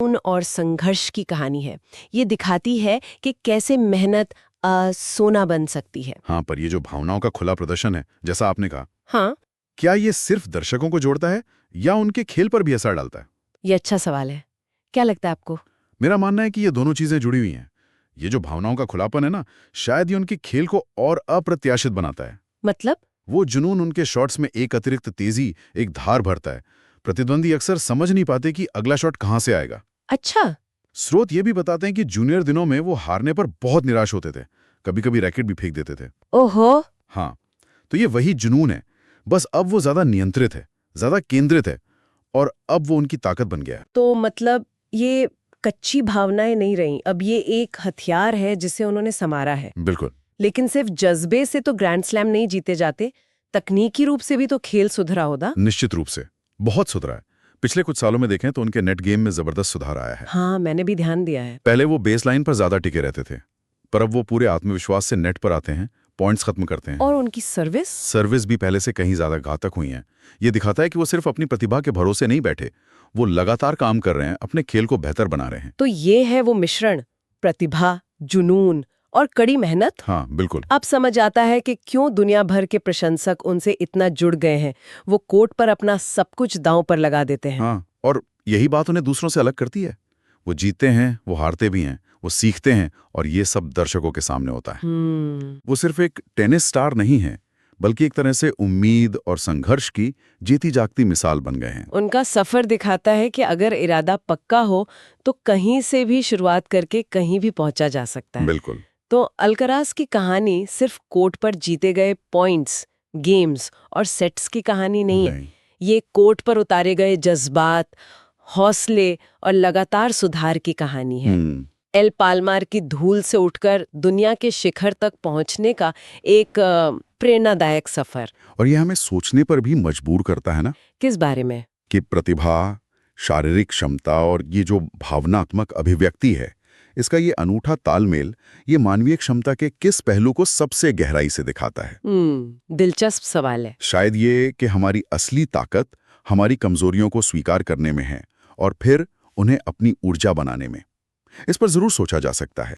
और संघर्ष की कहानी है। ये दिखाती है कि कैसे मेहनत सोना बन सकती है। हाँ, पर ये जो भावनाओं का खुला प्रदर्शन है, जैसा आपने कहा, हाँ, क्या ये सिर्फ दर्शकों को जोड़ता है या उनके खेल पर भी असर डालता है? ये अच्छा सवाल है। क्या लगता है आपको? मेरा मानना है कि ये दोनों चीजें जुड़ी हुई हैं। ये जो भावनाओं का खुलापन है ना, शायद ये उनके खेल को और अप्रत्याशित बनाता है। मतलब? वो जुनून उनके शॉट्स में एक अतिरिक्त तेजी, एक धार भरता है। प्रतिद्वंदी अक्सर समझ नहीं पाते कि अगला शॉट कहाँ से आएगा। अच्छा। स्रोत ये भी बताते हैं कि जूनियर दिनों में वो हारने पर बहुत निराश होते थे, कभी कभी रैकेट भी फेंक देते थे। ओहो। हाँ, तो ये वही जुनून है, बस अब वो ज्यादा नियंत्रित है, ज्यादा केंद्रित है, और अब वो उनकी ताकत बन गया है। तो मतलब ये कच्ची भावनाएं नहीं रहीं, अब ये एक हथियार है जिसे उन्होंने संवारा है। बिल्कुल। लेकिन सिर्फ जज्बे से तो ग्रैंड स्लैम नहीं जीते जाते, तकनीकी रूप से भी तो खेल सुधरा होगा। निश्चित रूप से बहुत सुधरा है। पिछले कुछ सालों में देखें तो उनके नेट गेम में जबरदस्त सुधार आया है। हाँ, मैंने भी ध्यान दिया है। पहले वो बेस लाइन पर ज्यादा टिके रहते थे, पर अब वो पूरे आत्मविश्वास से नेट पर आते हैं, पॉइंट्स खत्म करते हैं। और उनकी सर्विस? सर्विस भी पहले से कहीं ज्यादा घातक हुई है। ये दिखाता है कि वो सिर्फ अपनी प्रतिभा के भरोसे नहीं बैठे, वो लगातार काम कर रहे हैं, अपने खेल को बेहतर बना रहे हैं। तो ये है वो मिश्रण, प्रतिभा, जुनून और कड़ी मेहनत। हाँ, बिल्कुल। अब समझ आता है कि क्यों दुनिया भर के प्रशंसक उनसे इतना जुड़ गए हैं। वो कोर्ट पर अपना सब कुछ दांव पर लगा देते हैं। हाँ, और यही बात उन्हें दूसरों से अलग करती है। वो जीतते हैं, वो हारते भी हैं, वो सीखते हैं, और ये सब दर्शकों के सामने होता है। वो सिर्फ एक टेनिस स्टार नहीं है, बल्कि एक तरह से उम्मीद और संघर्ष की जीती जागती मिसाल बन गए हैं। उनका सफर दिखाता है कि अगर इरादा पक्का हो तो कहीं से भी शुरुआत करके कहीं भी पहुंचा जा सकता है। बिल्कुल। तो अल्कराज की कहानी सिर्फ कोर्ट पर जीते गए पॉइंट्स, गेम्स और सेट्स की कहानी नहीं है। ये कोर्ट पर उतारे गए जज्बात, हौसले और लगातार सुधार की कहानी है। एल पाल्मार की धूल से उठकर दुनिया के शिखर तक पहुंचने का एक प्रेरणादायक सफर। और ये हमें सोचने पर भी मजबूर करता है ना, किस बारे में? कि प्रतिभा, शारीरिक क्षमता और ये जो भावनात्मक अभिव्यक्ति है, इसका ये अनूठा तालमेल, ये मानवीय क्षमता के किस पहलू को सबसे गहराई से दिखाता है? दिलचस्प सवाल है। शायद ये कि हमारी असली ताकत हमारी कमजोरियों को स्वीकार करने में है, और फिर उन्हें अपनी ऊर्जा बनाने में। इस पर जरूर सोचा जा सकता है।